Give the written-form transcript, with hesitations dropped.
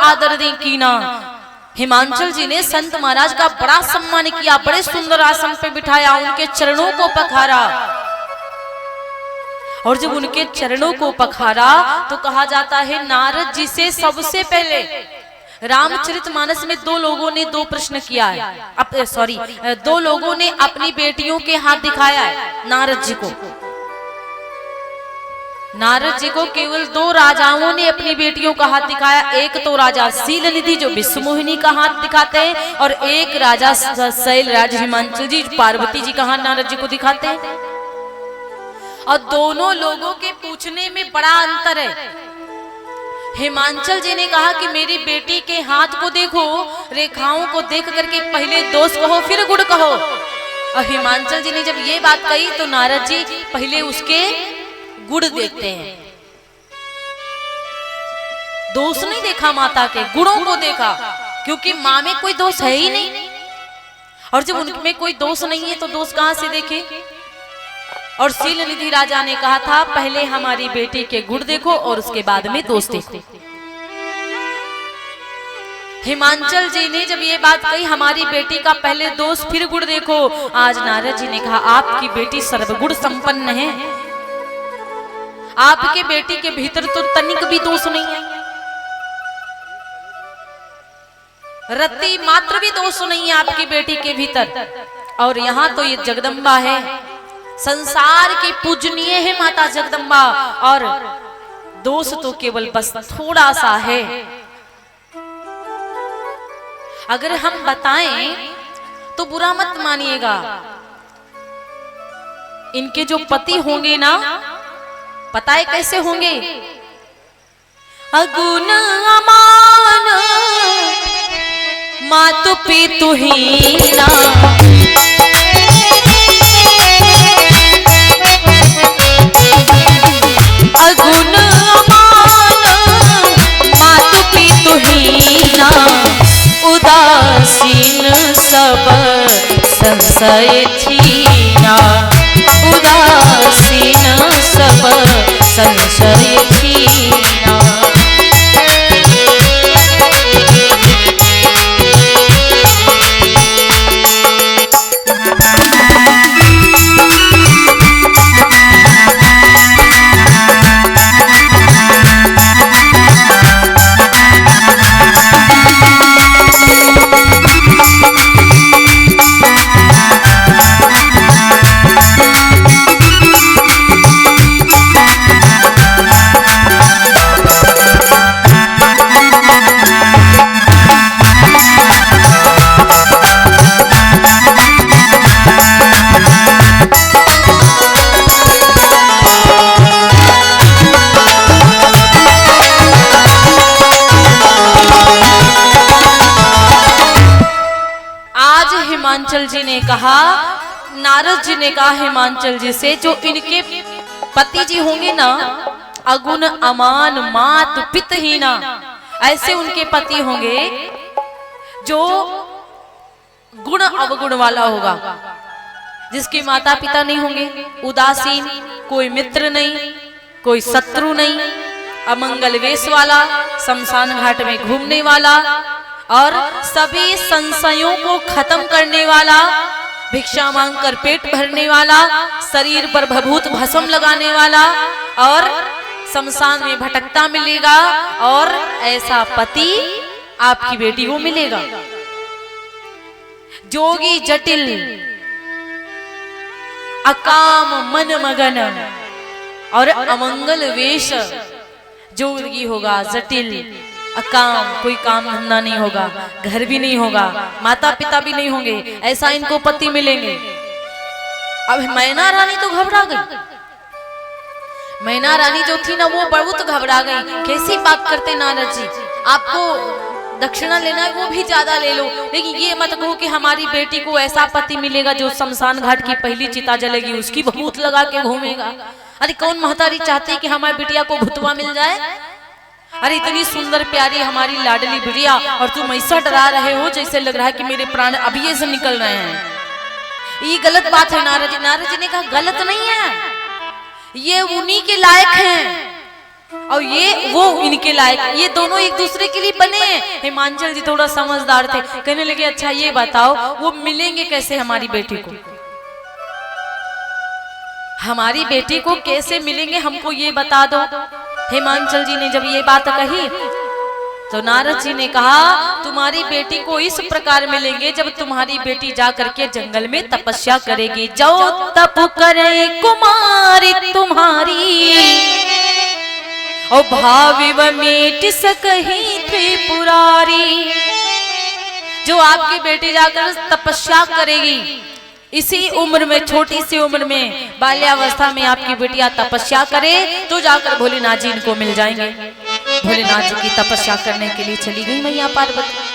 आदर दें कीना। हिमांचल जी ने संत महाराज का बड़ा सम्मान किया, बड़े सुंदर आसन पे बिठाया, उनके चरणों को पखारा। और जब उनके चरणों को पखारा तो कहा जाता है नारद जी से सबसे पहले रामचरितमानस में दो लोगों ने दो प्रश्न किया है, दो लोगों ने अपनी बेटियों के हाथ दिखाया है नारद जी को। नारद जी को केवल दो राजाओं ने अपनी बेटियों का हाथ दिखाया, एक तो राजा शीलनिधि जो विश्वमोहिनी का हाथ दिखाते हैं, और एक राजा शैलराज हिमांचल जी पार्वती जी का हाथ नारद जी को दिखाते हैं। और दोनों लोगों के पूछने में बड़ा अंतर है। हिमांचल जी ने कहा कि मेरी बेटी के हाथ को देखो, रेखाओं को देख करके पहले दोष कहो फिर गुण कहो। और हिमांचल जी ने जब ये बात कही तो नारद जी पहले उसके गुण देखते हैं, दोष नहीं देखा माता के, गुणों को देखा, क्योंकि माँ में कोई दोष है ही नहीं। और जब उनमें कोई दोष नहीं है तो दोष कहां से देखे। और शीलनिधि राजा ने कहा था पहले हमारी बेटी के गुण देखो और उसके बाद में दोष देखो। हिमांचल जी ने जब ये बात कही हमारी बेटी का पहले दोष फिर गुण देखो, आज नारद जी ने कहा आपकी बेटी सर्वगुण संपन्न है, आपके बेटी के भीतर तो तनिक भी दोष नहीं है, रत्ती मात्र भी दोष नहीं है आपकी बेटी के भीतर। और यहाँ तो ये जगदम्बा है, संसार की पूजनीय है माता जगदम्बा, और दोष तो केवल बस थोड़ा सा है। अगर हम बताएं तो बुरा मत मानिएगा, इनके जो पति होंगे ना, पता है कैसे होंगे, अगुण अमान मातु पितु हीना, अगुण अमान मातु पितु हीना, उदासीन सब संशय छीना, उदासीन सब संशय छीना। हिमांचल जी ने कहा, नारद जी ने कहा हिमांचल जी से, जो इनके पति जी होंगे ना, अगुण अमान मात पितहीना, ऐसे उनके पति होंगे जो गुण अवगुण वाला होगा, जिसके माता पिता नहीं होंगे, उदासीन, कोई मित्र नहीं, कोई शत्रु नहीं, अमंगल वेश वाला, शमशान घाट में घूमने वाला, और सभी संशयों को खत्म करने वाला, भिक्षा मांगकर पेट भरने वाला, शरीर पर भभूत भस्म लगाने वाला, और शमशान में भटकता मिलेगा। और ऐसा पति आपकी बेटी को मिलेगा। जोगी जटिल अकाम मन मगन, और अमंगल वेश जोगी होगा, जटिल अकाम, कोई काम धंधा नहीं होगा, घर भी नहीं होगा, माता पिता भी नहीं होंगे, ऐसा इनको पति मिलेंगे। अब मैना रानी तो घबरा गई, मैना रानी जो थी ना वो बहुत घबरा गई। कैसी बात करते नारद जी, आपको दक्षिणा लेना है वो भी ज्यादा ले लो, लेकिन ये मत कहो कि हमारी बेटी को ऐसा पति मिलेगा जो शमशान घाट की पहली चिता जलेगी उसकी भभूत लगा के घूमेगा। अरे कौन महतारी चाहती है कि हमारी बिटिया को भुतवा मिल जाए। अरे इतनी सुंदर प्यारी हमारी लाडली बिटिया, और तुम ऐसा डरा रहे हो जैसे लग रहा है कि मेरे प्राण अभी से निकल रहे हैं। ये गलत बात है नारद जी। नारद जी ने कहा गलत नहीं है, ये उन्हीं के लायक हैं और ये वो इनके लायक, ये दोनों एक दूसरे के लिए बने हैं। हिमांचल जी थोड़ा समझदार थे, कहने लगे अच्छा ये बताओ वो मिलेंगे कैसे हमारी बेटी को, हमारी बेटी को कैसे मिलेंगे, हमको ये बता दो। हिमांचल जी ने जब ये बात कही तो नारद जी ने कहा तुम्हारी बेटी को इस प्रकार मिलेंगे जब तुम्हारी बेटी जा करके जंगल में तपस्या करेगी। जो तप करे कुमारी तुम्हारी और भावी व मेट सकही त्रिपुरारी। जो आपकी बेटी जाकर तपस्या करेगी, इसी उम्र में, छोटी सी उम्र में, बाल्यावस्था में आपकी बेटिया तपस्या करे तो जाकर भोलेनाथ जी इनको मिल जाएंगे। भोलेनाथ जी की तपस्या करने के लिए चली गई मैया पार्वती।